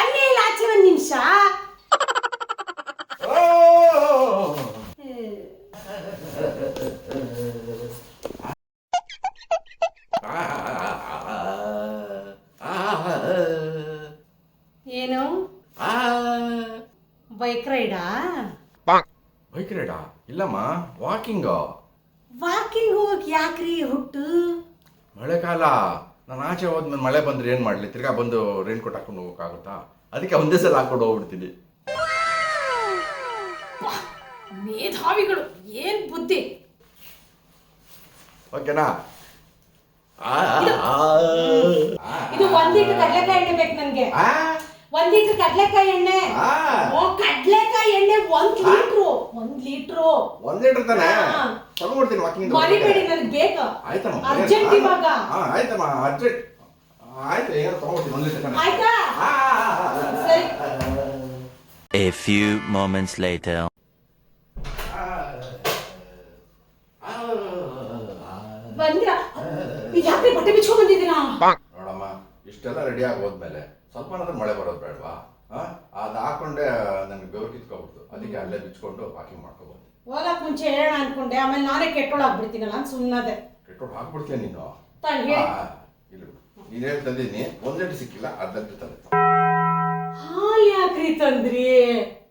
ಬನ್ನಿ ಇಲ್ಲ ಆಚೆ ಒಂದು ನಿಮಿಷ. ಏನು ಬೈಕ್ ರೈಡಾ? ಬೈಕ್ ರೈಡಾ? ಇಲ್ಲಮ್ಮ, ವಾಕಿಂಗ್ ಹೋಗಕ್ ಯಾಕ್ರಿ ಹುಟ್ಟು? ಮಳೆಗಾಲ. ನಾನು ಆಚೆ ಹೋದ್ಮೇಲೆ ಮಳೆ ಬಂದ್ರೆ ಏನ್ ಮಾಡ್ಲಿ? ತಿರ್ಗಾ ಬಂದು ರೈನ್ ಕೋಟ್ ಹಾಕೊಂಡು ಹೋಗಕ್ಕಾಗುತ್ತಾ? ಅದಕ್ಕೆ ಒಂದೇ ಸಲ ಹಾಕೊಂಡು ಹೋಗ್ಬಿಡ್ತೀನಿ. ಮೇಧಾವಿಗಳು, ಏನ್ ಬುದ್ಧಿ. ಓಕೆನಾ? ಇದು 1 ಲೀಟರ್ ಕಡ್ಲೆಕಾಯಿ ಎಣ್ಣೆ ಬೇಕು ನನ್ಗೆ. 1 ಲೀಟರ್ ಕಡ್ಲೆಕಾಯಿ ಎಣ್ಣೆ. ಕಡ್ಲೆಕಾಯಿ ಎಣ್ಣೆ 1 ಲೀಟ್ರು. 1 ಲೀಟರ್ ತಾನೆ ತಗೊಂಡ್ಬಿಡ್ತೀನಿ. ವಾಕಿಂಗ್ ಮರಿಬೇಡಿ, ನನಗೆ ಬೇಕು. ಆಯ್ತಮ್ಮ, ಅರ್ಜೆಂಟ್ ಇವಾಗ. ಆಯ್ತಮ್ಮ, ಅರ್ಜೆಂಟ್ ಆಯ್ತು. ಏನೋ ತಗೊಂಡ್ಬಿಡ್ತೀನಿ 1 ಲೀಟರ್ ತಾನೆ. ಆಯ್ತಾ? ಸರಿ. A few moments later. ಬಂದಿರಾ? ಯಾಕೆ ಬಟ್ಟೆ ಬಿಚ್ಕೊಂಡ್ ಬಂದಿದ್ದೀರಾ? ನೋಡಮ್ಮ, ಇಷ್ಟೆಲ್ಲ ರೆಡಿ ಆಗಿ ಹೋದ್ಮೇಲೆ ಸ್ವಲ್ಪ ಮಳೆ ಬರೋದು ಬೇಡವಾ? ಅದು ಹಾಕೊಂಡೆ ನನ್ಗೆ ಬೆವರು ಕಿತ್ಕೊಬಿಡ್ತು. ಅದಕ್ಕೆ ಅಲ್ಲೇ ಬಿಚ್ಕೊಂಡು ವಾಕಿಂಗ್ ಮಾಡ್ಕೊಬೋದು. ಹೋಗಕ್ ಮುಂಚೆ ಹೇಳೋಣ ಅನ್ಕೊಂಡೆ, ಆಮೇಲೆ ನಾನೇ ಕೆಟ್ಟೋಳಾಗ್ಬಿಡ್ತೀನಲ್ಲ ಅಂತ ಸುಮ್ಮನದೆ. ಕೆಟ್ಟೋಳು ಹಾಕ್ಬಿಡ್ತೀಯ ನೀನು? ಇಲ್ಲ, ನೀನ್ ಹೇಳಿ ತಂದಿದ್ದೀನಿ. 1 ಲೀಟರ್ ಸಿಕ್ಕಿಲ್ಲ, 1/2 ಲೀಟರ್ ತಂದೆ. ಹಾಲು ಯಾಕ್ರಿ ತಂದ್ರಿ?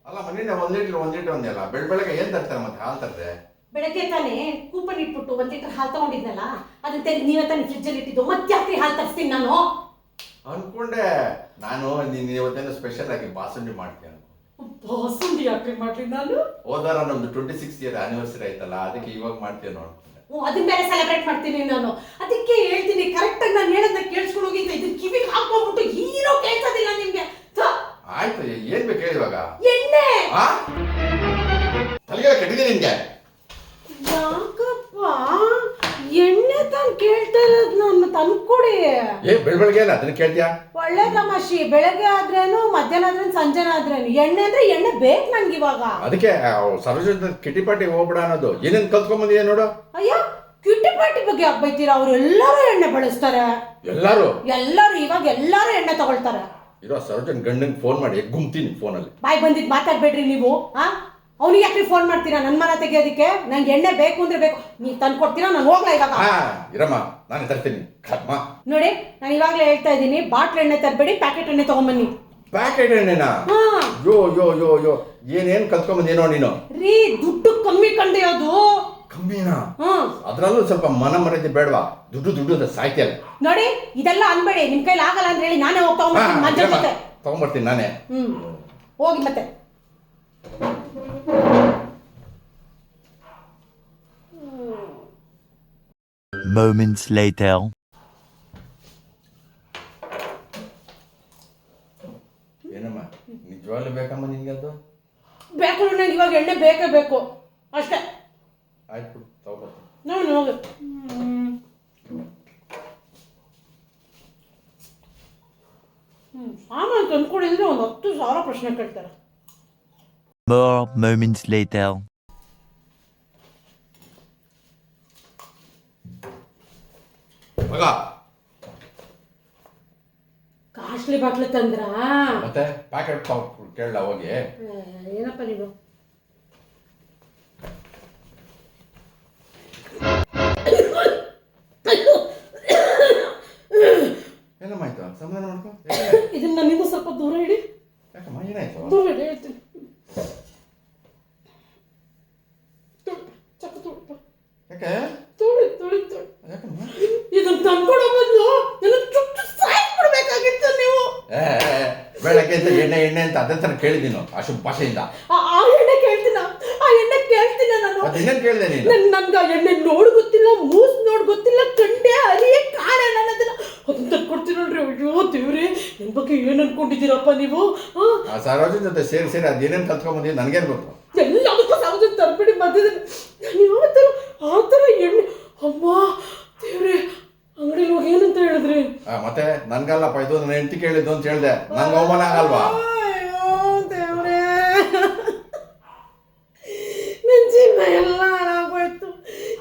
ಅಲ್ಲ ಮನೇನೆ 1 ಲೀಟರ್ ಒಂದೆಲ್ಲ ಬೆಳಗ್ಗೆ ಏನ್ ತರ್ತಾರೆ? ಮತ್ತೆ ಹಾಲು ತರದೆ ಬೆಳಗ್ಗೆ ತಾನೇ ಕೂಪನ್ ಇಟ್ಬಿಟ್ಟು 1 ಲೀಟರ್ ಹಾಲು ತಗೊಂಡಿದ್ನಲ್ಲ, ಅದನ್ನ ತೆಗೆದು ನೀವೇ ತಾನೇ ಫ್ರಿಜ್ ಅಲ್ಲಿ ಇಟ್ಟಿದ್ದು. ಮತ್ತೆ ಯಾಕ್ರಿ ಹಾಲು ತರಿಸ್ತೀನಿ ನಾನು ಅನ್ಕೊಂಡೆ. ನಾನು ನೀನ್ ಇವತ್ತೇನೋ ಸ್ಪೆಷಲ್ ಆಗಿ ಬಾಸುಂಡಿ ಮಾಡ್ತೀನಿ. ಬಾಸುಂಡಿ ಯಾಕ್ರಿ ಮಾಡ್ಲಿ ನಾನು? ಹೋದಾರ ನಮ್ದು 26th ಇಯರ್ ಆನಿವರ್ಸರಿ ಆಯ್ತಲ್ಲ, ಅದಕ್ಕೆ ಇವಾಗ ಮಾಡ್ತೀಯ ನೋಡ್ಕೊಂಡೆ. ಅದನ್ನ ಬೇರೆ ಸೆಲೆಬ್ರೇಟ್ ಮಾಡ್ತೀನಿ ನಾನು. ಅದಕ್ಕೆ ಹೇಳ್ತೀನಿ, ಕರೆಕ್ಟ್ ಆಗಿ ನಾನು ಹೇಳೋದನ್ನ ಕೇಳಿಸ್ಕೊಂಡು ಹೋಗಿ ಇದನ್ನ ಕಿವಿಗೆ ಹಾಕೊಂಡ್ಬಿಟ್ಟು ಏನೋ ಕೇಳ್ಸೋದಿಲ್ಲ ನಿಮ್ಗೆ. ಆಯ್ತು, ಏನ್ ಬೇಕು ಹೇಳಿ ಇವಾಗ? ಎಣ್ಣೆ. ತಲೆಗೆ ಕೆಟ್ಟಿದೆ ನಿನ್ಗೆ? ಯಾಕಪ್ಪ ಎಣ್ಣೆ ತಾನು ಕೇಳ್ತಾ ಇರೋದು? ನಾನು ತಂದ್ಕೊಡಿ. ಬೆಳಗ್ಗೆ ಅಲ್ಲ ಅದನ್ನ ಕೇಳ್ತೀಯಾ? ಒಳ್ಳೆ ತಮಾಷೆ. ಬೆಳಗ್ಗೆ ಆದ್ರೇನು, ಮಧ್ಯಾಹ್ನ ಆದ್ರೇನು, ಸಂಜೆನ ಆದ್ರೇನು ಎಣ್ಣೆ ಅಂದ್ರೆ ಎಣ್ಣೆ ಬೇಕು ನನ್ಗೆ ಇವಾಗ. ಅದಕ್ಕೆ ಸರೋಜ ಕಿಟಿಪಾಟಿ ಹೋಗ್ಬಿಡ ಅನ್ನೋದು. ಏನೇನ್ ಕಲ್ತ್ಕೊಂಬಂದಿದೆ ನೋಡು. ಅಯ್ಯೋ, ಕಿಟಿಪಾಟಿ ಬಗ್ಗೆ ಯಾಕೆ ಬೈತೀರಾ? ಅವ್ರು ಎಲ್ಲರೂ ಎಣ್ಣೆ ಬಳಸ್ತಾರೆ. ಎಲ್ಲರೂ ಇವಾಗ ಎಲ್ಲರೂ ಎಣ್ಣೆ ತಗೊಳ್ತಾರೆ. ಇರೋ ಸರೋಜನ್ ಗಂಡಂಗೆ ಫೋನ್ ಮಾಡಿ ಗುಮ್ತೀನಿ ಫೋನಲ್ಲಿ. ಬಾಯ್ ಬಂದಿದ್ ಮಾತಾಡ್ಬೇಡ್ರಿ ನೀವು. ಅವ್ನಿಗೆ ಯಾಕೆ ಫೋನ್ ಮಾಡ್ತೀರಾ ನನ್ನ ಮನ ತೆಗಿಯೋದಕ್ಕೆ? ನಂಗೆ ಎಣ್ಣೆ ಬೇಕು ಅಂದ್ರೆ ಬೇಕು. ನೀವು ತಂದು ಕೊಡ್ತೀರಾ? ನಾನು ಹೋಗ್ಲಾ ಇವಾಗ? ಇರಮ್ಮ, ನಾನು ತರ್ತೀನಿ. ನೋಡಿ, ನಾನು ಇವಾಗಲೇ ಹೇಳ್ತಾ ಇದ್ದೀನಿ, ಬಾಟ್ಲ್ ಎಣ್ಣೆ ತರಬೇಡಿ, ಪ್ಯಾಕೆಟ್ ಎಣ್ಣೆ ತಗೊಂಬನ್ನಿ. ಪ್ಯಾಕೆಟ್ ಎಣ್ಣೆನಾ? ಯೋ ಏನೇನ್ ಕಲ್ತ್ಕೊಂಬಂದೇನೋ ನೀನು. ರೀ, ದುಡ್ಡು ಕಮ್ಮಿ ಕಂಡೆ ಅದು. ಕಮ್ಮಿನಾ? ಅದ್ರಲ್ಲೂ ಸ್ವಲ್ಪ ಮರ್ಯಾದೆ ಬೇಡವಾ? ದುಡ್ಡು ಅಂತ ಸಾಯ್ತಿಯಲ್ಲ. ನೋಡಿ, ಇದೆಲ್ಲ ಅನ್ಬೇಡಿ. ನಿಮ್ ಕೈಲಿ ಆಗಲ್ಲ ಅಂತ ಹೇಳಿ ನಾನೇ ಹೋಗಿ ತಗೊಂಡ್ಬರ್ತೀನಿ ನಾನೇ. ಹೋಗಿ ಮತ್ತೆ. Moments later. ಏನಮ್ಮ, ನಿಜವಾಗ್ಲೂ ಬೇಕಮ್ಮ ನಿನ್ಗೆ ಅದು? ಬೇಕು, ನನಗೆ ಇವಾಗ ಎಣ್ಣೆ ಬೇಕೇ ಬೇಕು ಅಷ್ಟೇ. ಆಯ್ತು, ತಗೊಂಡ್ಬರ್ತೀನಿ. ನಾನು ಹೋಗಿ ಸಾಮಾನು ತಂದ್ಕೊಂಡಿದ್ರೆ ಒಂದು 10,000 ಪ್ರಶ್ನೆ ಕೇಳ್ತಾರೆ. More moments later. Costly bottle ತಂದ್ರ? ಮತ್ತೆ ಪ್ಯಾಕೆಟ್ ಕೇಳಲ್ಲ ಹೋಗಿ. ಏನಪ್ಪ ನೀವು? ಏನಮ್ಮ ಆಯ್ತು? ಸಮಾಧಾನ ಮಾಡ್ಕೊ. ಇದನ್ನ ನನ್ನಿಂದ ಸ್ವಲ್ಪ ದೂರ ಇಡಿ. ಯಾಕಮ್ಮ, ಏನಾಯ್ತು? ದೂರ ಇಡಿ, ಹೇಳ್ತೀನಿ. ಯಾಕೆ? ಯಾಕಮ್ಮ? ಇದನ್ನ ತಂದ್ಕೊಡೋ ಬದಲು ನನ್ನ ಚುಟ್ಟು ಸಾಯಿಸ್ಬಿಡ್ಬೇಕಾಗಿತ್ತು ನೀವು. ಬೆಳಗ್ಗೆ ಅಂತ ಎಣ್ಣೆ ಅಂತ ಅದೇ ತರ ಕೇಳಿದೀನಿ ಅಶುಭ ಭಾಷೆಯಿಂದ. ಆ ಎಣ್ಣೆ ಕೇಳ್ತೀನ ನಾನು. ಅದೇನೇನು ಕೇಳಿದೆ ನೀನು? ನನ್ಗೆ ಆ ಎಣ್ಣೆ ನೋಡ್ ಗೊತ್ತಿಲ್ಲ, ಮೂಸ್ ನೋಡ್ ಗೊತ್ತಿಲ್ಲ, ಕಂಡೆ ಅರಿಯೇ ಕಾಣೆ ನಾನು ಅದನ್ನ. ಅದನ್ನ ತಂದ್ಕೊಡ್ತೀನಿ ನೋಡ್ರಿ. ಅಯ್ಯೋ ದೇವ್ರೆ, ನನ್ ಬಗ್ಗೆ ಏನ್ ಅನ್ಕೊಂಡಿದ್ದೀರಪ್ಪ ನೀವು? ಸರೋಜನ್ ಜೊತೆ ಸೇರಿ ಅದೇನೇನು ಕಲ್ತ್ಕೊಂಬಂದಿ ನನಗೇನು ಗೊತ್ತು? ಎಲ್ಲದಕ್ಕೂ ಸರೋಜನ್ ತರ್ಬಿಡಿ ಮಧ್ಯದಲ್ಲಿ. ನಾನು ಯಾವತ್ತರ ಆ ಥರ ಎಣ್ಣೆ, ಅಮ್ಮ ದೇವ್ರೆ, ಅಂಗಡಿಲಿ ಹೋಗಿ ಏನಂತ ಹೇಳಿದ್ರಿ? ಮತ್ತೆ ನನ್ಗಲ್ಲಪ್ಪ ಇದು, ನನ್ನ ಹೆಂಡತಿ ಕೇಳಿದ್ದು ಅಂತ ಹೇಳ್ದೆ. ನನ್ಗೆ ಅವಮಾನ ಆಗಲ್ವಾ? ದೇವ್ರೆ, ನನ್ನ ಜೀವನ ಎಲ್ಲ ಹಾಳಾಗೋಯ್ತು.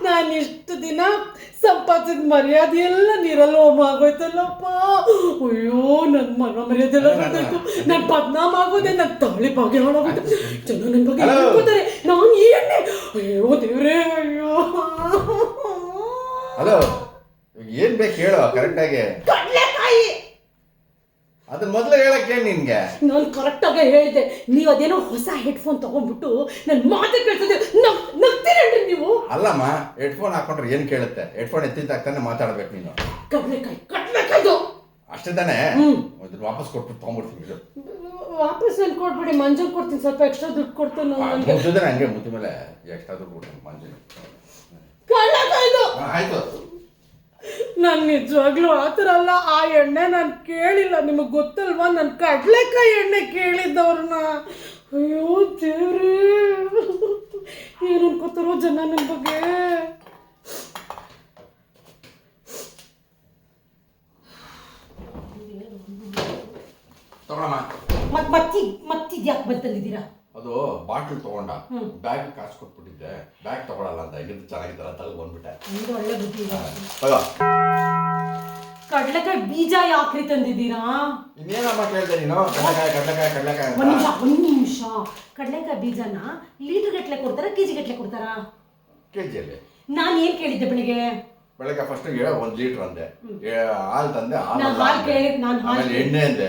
ನಾನು ಇಷ್ಟು ದಿನ ಸಂಪಾದಿಸಿದ ಮರ್ಯಾದೆ ಎಲ್ಲ ನೀರಲ್ಲಿ ಹೋಮ ಆಗೋಯ್ತಲ್ಲಪ್ಪ. ಅಯ್ಯೋ ನನ್ನ ಮರ್ಯಾದೆ ಎಲ್ಲ ಗೊತ್ತಾಯ್ತು. ನನ್ನ ಬದ್ನಾಮ ಆಗೋದೆ, ನನ್ನ ತಾಳಿ ಭಾಗ್ಯ ಹಾಳಾಗೋದು. ಜನ ನನ್ನ ಬಗ್ಗೆ ಹೇಳ್ಕೊತಾರೆ ನಾನು ಈ ಎಣ್ಣೆ. ಅಯ್ಯೋ ದೇವ್ರೇ, ಅಯ್ಯೋ. ಹಲೋ, ಏನ್ ಬೇಕು ಹೇಳು ಕರೆಕ್ಟಾಗಿ. ಕಡ್ಲೆಕಾಯಿ ಅದನ್ನ ಮೊದಲು ಹೇಳಕ್ಕೆ ನಿನ್ಗೆ ನಾನು ಕರೆಕ್ಟಾಗಿ ಹೇಳಿದೆ. ನೀವು ಅದೇನೋ ಹೊಸ ಹೆಡ್ಫೋನ್ ತಗೊಂಡ್ಬಿಟ್ಟು ನನ್ನ ಮಾತು ಕೇಳ್ತದೆ. ನಗ್ತೀರೇನ್ರಿ ನೀವು? ಅಲ್ಲಮ್ಮ, ಹೆಡ್ಫೋನ್ ಹಾಕೊಂಡ್ರೆ ಏನ್ ಕೇಳುತ್ತೆ? ಹೆಡ್ಫೋನ್ ಎತ್ತಿದ್ದಾಗ್ತಾನೆ ಮಾತಾಡ್ಬೇಕು ನೀನು. ಕಡ್ಲೆಕಾಯ್ದು ಅಷ್ಟೇ ತಾನೇ? ಅದನ್ನ ವಾಪಸ್ ಕೊಟ್ಬಿಟ್ಟು ತಗೊಂಡ್ಬಿಡ್ತೀನಿ. ವಾಪಸ್ ನಾನು ಕೊಡ್ಬಿಡಿ, ಮಂಜಲ್ ಕೊಡ್ತೀನಿ. ಸ್ವಲ್ಪ ಎಕ್ಸ್ಟ್ರಾ ದುಡ್ಡು ಕೊಡ್ತೀನಿ ನನಗೆ. ಹಂಗೆ ಮುದ್ದ ಮೇಲೆ ಎಕ್ಸ್ಟ್ರಾ ದುಡ್ಡು ಕೊಡ್ತೀನಿ ಮಂಜು. ಕಡ್ಲೆಕಾಯ್ದು ಆಯ್ತು. ನಾನು ನಿಜವಾಗ್ಲೂ ಆ ಥರ ಅಲ್ಲ. ಆ ಎಣ್ಣೆ ನಾನು ಕೇಳಿಲ್ಲ. ನಿಮಗೆ ಗೊತ್ತಲ್ವಾ, ನಾನು ಕಡಲೆಕಾಯಿ ಎಣ್ಣೆ ಕೇಳಿದ್ದವ್ರನ್ನ. ಅಯ್ಯೋ ದೇವ್ರೇ, ಏನು ಅನ್ಕೋತಾರೋ ಜನ ನನ್ನ ಬಗ್ಗೆ. ತಗೊಳಮ್ಮ. ಮತ್ತಿದ್ಯಾಕೆ ಬಂತಂದಿದ್ದೀರಾ? ಅದು ಬಾಟ್ಲ್ ತಗೊಂಡ, ಬ್ಯಾಗ್ ಕಾಸು ಕೊಟ್ಬಿಟ್ಟಿದ್ದೆ. ಬ್ಯಾಗ್ ತಗೊಳಲ್ಲ ಅಂತ ಇದು ಚೆನ್ನಾಗಿತ್ತಲ್ಲ ತಗೊಂಡು ಬಂದ್ಬಿಟ್ಟೆ. ಒಳ್ಳೆ ಬುದ್ಧಿ. ತಗೋ. ಕಡ್ಲೆಕಾಯಿ ಬೀಜ ಯಾಕ್ರಿ ತಂದಿದ್ದೀರಾ? ಇನ್ನೇನಮ್ಮ ಕೇಳ್ದೆ ನೀನು? ಕಡ್ಲೆಕಾಯಿ ಒಂದು ನಿಮಿಷ. ಕಡ್ಲೆಕಾಯಿ ಬೀಜನ ಲೀಟರ್ ಗಟ್ಲೆ ಕೊಡ್ತಾರಾ, ಕೆಜಿ ಗಟ್ಲೆ ಕೊಡ್ತಾರಾ? ಕೆಜಿಯಲ್ಲಿ. ನಾನು ಏನ್ ಕೇಳಿದ್ದೆ ಬೆಳಗ್ಗೆ ಫಸ್ಟ್ 1 ಲೀಟರ್ ಅಂದೆ, ಹಾಲು ತಂದೆ, ಆಮೇಲೆ ಎಣ್ಣೆ ಅಂದೆ,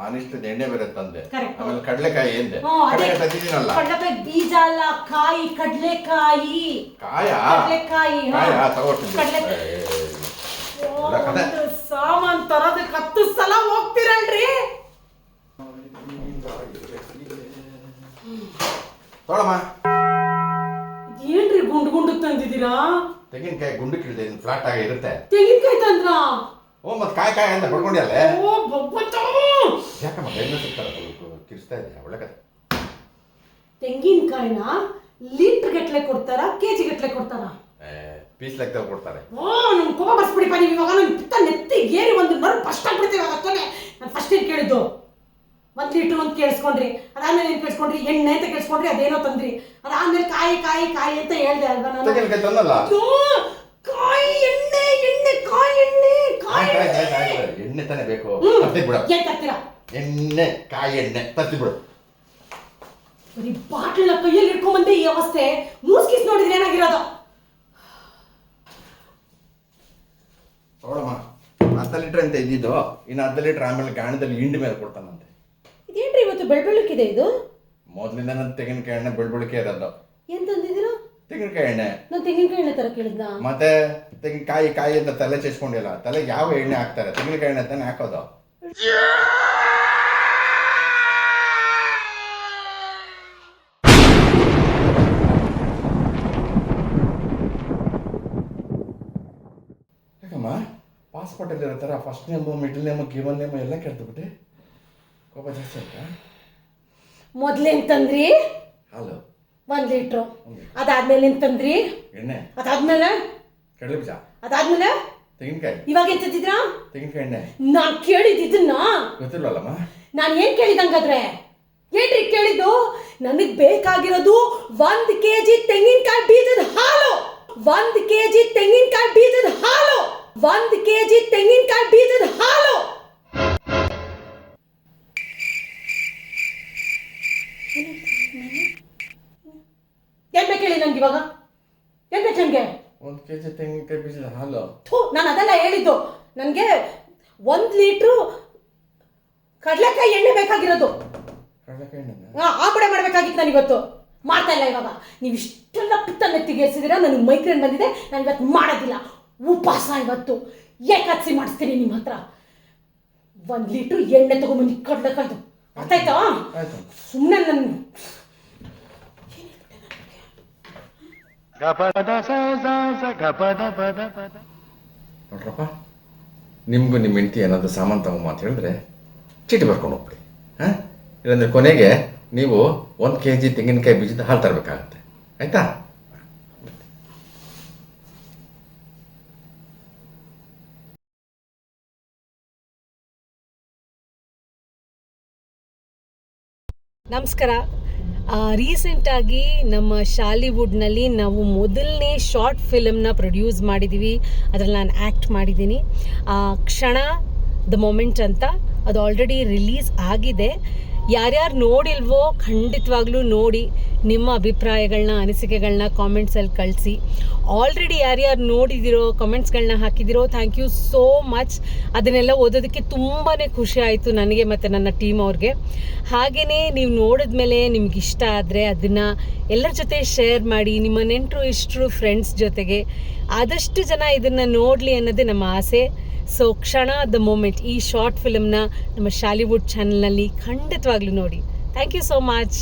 ಅನಿಷ್ಟದ ಎಣ್ಣೆ ಬೇರೆ ತಂದೆ, ಆಮೇಲೆ ಕಡ್ಲೆಕಾಯಿ ಎಂದೆ. ತಂದಿದ್ದೀನಲ್ಲ. ಕಡ್ಲೆಕಾಯಿ ಬೀಜ ಅಲ್ಲ, ಕಾಯಿ. ಕಡ್ಲೆಕಾಯಿ ಕಡ್ಲೆಕಾಯಿ ತಗೊಳ್ತೀನಿ. ಸಾಮಾನ್ ತರೋದಕ್ಕೆ 10 ಸಲ ಹೋಗ್ತಿರಲ್ರಿ. ತಗೊಳಮ್ಮ. ಏನ್ರಿ ಗುಂಡು ತಂದಿದ್ದೀರಾ? ತೆಂಗಿನಕಾಯಿ ಗುಂಡು ಕಿಳಿದೆ, ಫ್ಲಾಟ್ ಆಗಿ ಇರುತ್ತೆ. ತೆಂಗಿನಕಾಯಿ ತಂದ್ರ? ಓ, ಮತ್ ಕಾಯಿ ಅಂತ ಪಡ್ಕೊಂಡಿಯಲ್ಲೇ. ಓ ಭಗವಂತ, ಯಾಕಮ್ಮ ಬೆನ್ನ ಸುತ್ತಾರೆ ಕಿರಿಸ್ತಾ ಇದೆ? ಒಳ್ಳೆ ಕತೆ. ತೆಂಗಿನಕಾಯಿನ ಲೀಟರ್ ಗಟ್ಲೆ ಕೊಡ್ತಾರಾ, ಕೆಜಿ ಗಟ್ಲೆ ಕೊಡ್ತಾರಾ? ಪೀಸ್ ಲೆಕ್ಕದಲ್ಲಿ ಕೊಡ್ತಾರೆ. ಓ, ನನ್ ಕೋಪ ಬರ್ಸ್ಬಿಡಿಪ್ಪ ನೀವು. ಇವಾಗ ನನ್ ಪಿತ್ತ ನೆತ್ತಿ ಏರಿ ಒಂದು ನರ್ವ್ ಫಸ್ಟ್ ಆಗ್ಬಿಡ್ತೀವಿ. ಅಷ್ಟೇ ನಾನು ಫಸ್ಟ್ ಏನ್ ಕೇಳಿದ್ದು, 1 ಲೀಟರ್ ಅಂತ ಕೇಳಿಸ್ಕೊಂಡ್ರಿ. ಅದಾದ್ಮೇಲೆ ಏನ್ ಕೇಳಿಸ್ಕೊಂಡ್ರಿ? ಎಣ್ಣೆ ಅಂತ ಕೇಳಿಸ್ಕೊಂಡ್ರಿ. ಅದೇನೋ ತಂದ್ರಿ. ಅದಾದ್ಮೇಲೆ ಕಾಯಿ ಅಂತ ಹೇಳ್ದೆ ಅಲ್ವಾ ನಾನು? ಕಾಯಿ ಎಣ್ಣೆ ಎಣ್ಣೆ ತಾನೇ ಬೇಕು. ಏನ್ ತರ್ತೀರಾ? ಎಣ್ಣೆ, ಕಾಯಿ ಎಣ್ಣೆ ತರ್ತಿಬಿಡು. ಬರೀ ಬಾಟ್ಲನ್ನ ಕೈಯಲ್ಲಿ ಇಟ್ಕೊಂಡ್ಬಂದೆ ಈ ಅವಸ್ಥೆ. ಮೂಸ್ಕಿಸ್ ನೋಡಿದ್ರೆ ಏನಾಗಿರೋದು? ನೋಡಮ್ಮ, 10 ಲೀಟರ್ ಅಂತ ಇದ್ದಿದ್ದು, ಇನ್ನು 10 ಲೀಟರ್ ಆಮೇಲೆ ಗಾಣದಲ್ಲಿ ಹಿಂಡಿ ಮೇಲೆ ಕೊಡ್ತಾನಂತೆ. ಇದೇನ್ರಿ ಇವತ್ತು ಬೆಳ್ಬೆಳಕಿದೆ ಇದು? ಮೊದಲಿಂದ ನನ್ನ ತೆಂಗಿನಕಾಯಿ ಎಣ್ಣೆ ಬೆಳ್ಬೆಳಕೆ ಇರೋದು. ಏನ್ ತಂದಿದ್ದೀರಾ? ತೆಂಗಿನಕಾಯಿ ಎಣ್ಣೆ. ನಾನು ತೆಂಗಿನಕಾಯಿ ಎಣ್ಣೆ ತರ ಕೇಳಿದ್ನ? ಮತ್ತೆ ತೆಂಗಿನಕಾಯಿ ಅಂತ ತಲೆ ಚೇಸ್ಕೊಂಡಿಲ್ಲ. ತಲೆಗೆ ಯಾವ ಎಣ್ಣೆ ಹಾಕ್ತಾರೆ? ತೆಂಗಿನಕಾಯಿ ಎಣ್ಣೆ ತಾನೇ ಹಾಕೋದು. ಯಾಕಮ್ಮ, ಪಾಸ್ಪೋರ್ಟಲ್ಲಿ ಇರೋ ಥರ first name, middle name, given name ಎಲ್ಲ ಕೇಳ್ತಬಿಟ್ಟೆ. ಕೋಪ ಜಾಸ್ತಿ ಆಯ್ತಾ? ಮೊದ್ಲೇನ್ ತಂದ್ರಿ? ಹಾಲು 1 ಲೀಟ್ರು. ಅದಾದ್ಮೇಲೆ ಏನ್ ತಂದ್ರಿ? ಎಣ್ಣೆ. ಅದಾದ್ಮೇಲೆ ಕಡಲೆ ಬೀಜ. ಅದಾದ್ಮೇಲೆ ತೆಂಗಿನಕಾಯಿ. ಇವಾಗ ಏನ್ ತಂದಿದ್ರಾ? ತೆಂಗಿನಕಾಯಿ ಎಣ್ಣೆ. ನಾನ್ ಕೇಳಿದ್ದನ್ನ ಗೊತ್ತಿಲ್ವಲ್ಲಮ್ಮ? ನಾನು ಏನ್ ಕೇಳಿದಂಗಾದ್ರೆ? ಏನ್ರಿ ಕೇಳಿದ್ದು? ನನಗ್ ಬೇಕಾಗಿರೋದು 1 ಕೆಜಿ ತೆಂಗಿನಕಾಯಿ ಬೀಜದ ಹಾಲು. 1 ಕೆಜಿ ತೆಂಗಿನಕಾಯಿ ಬೀಜದ ಹಾಲು. 1 ಕೆಜಿ ತೆಂಗಿನಕಾಯಿ ಬೀಜದ ಹಾಲು. ಏನ್ ಬೇಕು ಹೇಳಿ ನಂಗೆ ಇವಾಗ? ಏನ್ ಬೇಕು ನಂಗೆ? 1 ಕೆಜಿ ತೆಂಗಿನಕಾಯಿ ಬೀಜದ ಹಾಲು. ನಾನು ಅದೆಲ್ಲ ಹೇಳಿದ್ದು. ನನಗೆ 1 ಲೀಟ್ರು ಕಡಲೆಕಾಯಿ ಎಣ್ಣೆ ಬೇಕಾಗಿರೋದು. ಕಡಲೆಕಾಯಿ ಎಣ್ಣೆ ಆ ಕಡೆ ಮಾಡ್ಬೇಕಾಗಿತ್ತು ನಾನು ಇವತ್ತು. ಮಾಡ್ತಾ ಇಲ್ಲ ಇವಾಗ. ನೀವು ಇಷ್ಟೆಲ್ಲ ಪಿತ್ತ ನೆತ್ತಿಗೆ ಎಸಿದಿರ. ನನಗೆ ಮೈಗ್ರೇನ್ ಬಂದಿದೆ. ನಾನು ಇವತ್ತು ಮಾಡೋದಿಲ್ಲ. ಉಪವಾಸ ಇವತ್ತು. ಏಕಾದಶಿ ಮಾಡಿಸ್ತೀನಿ ನಿಮ್ಮ ಹತ್ರ. 1 ಲೀಟ್ರ್ ಎಣ್ಣೆ ತಗೊಂಡ್ಬಂದು ಕಡಲೆಕಾಯ್ದು. ಅರ್ಥ ಆಯ್ತಾ? ಸುಮ್ಮನೆ ನನ್ನ ನೋಡ್ರಪ್ಪ, ನಿಮಗೂ ನಿಮ್ಮ ಹೆಂಡತಿ ಏನಾದರೂ ಸಾಮಾನು ತಗೊಂಬ ಅಂತ ಹೇಳಿದ್ರೆ ಚೀಟಿ ಬರ್ಕೊಂಡು ಹೋಗ್ಬಿಡಿ. ಹಾಂ, ಇಲ್ಲಾಂದರೆ ಕೊನೆಗೆ ನೀವು 1 ಕೆಜಿ ತೆಂಗಿನಕಾಯಿ ಬೀಜದ ಹಾಲು ತರಬೇಕಾಗತ್ತೆ. ಆಯ್ತಾ? ನಮಸ್ಕಾರ. ರೀಸೆಂಟಾಗಿ ನಮ್ಮ ಶಾಲಿವುಡ್ನಲ್ಲಿ ನಾವು ಮೊದಲನೇ ಶಾರ್ಟ್ ಫಿಲಮ್ನ ಪ್ರೊಡ್ಯೂಸ್ ಮಾಡಿದ್ದೀವಿ. ಅದರಲ್ಲಿ ನಾನು ಆ್ಯಕ್ಟ್ ಮಾಡಿದ್ದೀನಿ. ಕ್ಷಣ ದ ಮೊಮೆಂಟ್ ಅಂತ, ಅದು ಆಲ್ರೆಡಿ ರಿಲೀಸ್ ಆಗಿದೆ. ಯಾರ್ಯಾರು ನೋಡಿಲ್ವೋ ಖಂಡಿತವಾಗ್ಲೂ ನೋಡಿ, ನಿಮ್ಮ ಅಭಿಪ್ರಾಯಗಳನ್ನ, ಅನಿಸಿಕೆಗಳನ್ನ ಕಾಮೆಂಟ್ಸಲ್ಲಿ ಕಳಿಸಿ. ಆಲ್ರೆಡಿ ಯಾರ್ಯಾರು ನೋಡಿದಿರೋ, ಕಮೆಂಟ್ಸ್ಗಳನ್ನ ಹಾಕಿದಿರೋ, ಥ್ಯಾಂಕ್ ಯು ಸೋ ಮಚ್. ಅದನ್ನೆಲ್ಲ ಓದೋದಕ್ಕೆ ತುಂಬಾ ಖುಷಿ ಆಯಿತು ನನಗೆ ಮತ್ತು ನನ್ನ ಟೀಮ್ ಅವ್ರಿಗೆ. ಹಾಗೆಯೇ ನೀವು ನೋಡಿದ್ಮೇಲೆ ನಿಮ್ಗೆ ಇಷ್ಟ ಆದರೆ ಅದನ್ನು ಎಲ್ಲರ ಜೊತೆ ಶೇರ್ ಮಾಡಿ, ನಿಮ್ಮ ನೆಂಟರು ಇಷ್ಟರು ಫ್ರೆಂಡ್ಸ್ ಜೊತೆಗೆ. ಆದಷ್ಟು ಜನ ಇದನ್ನು ನೋಡಲಿ ಅನ್ನೋದೇ ನಮ್ಮ ಆಸೆ. ಸೊ ಕ್ಷಣ ದ ಮೂಮೆಂಟ್ ಈ ಶಾರ್ಟ್ ಫಿಲಮ್ನ ನಮ್ಮ ಶಾಲಿವುಡ್ ಚಾನಲ್ನಲ್ಲಿ ಖಂಡಿತವಾಗ್ಲೂ ನೋಡಿ. Thank you so much.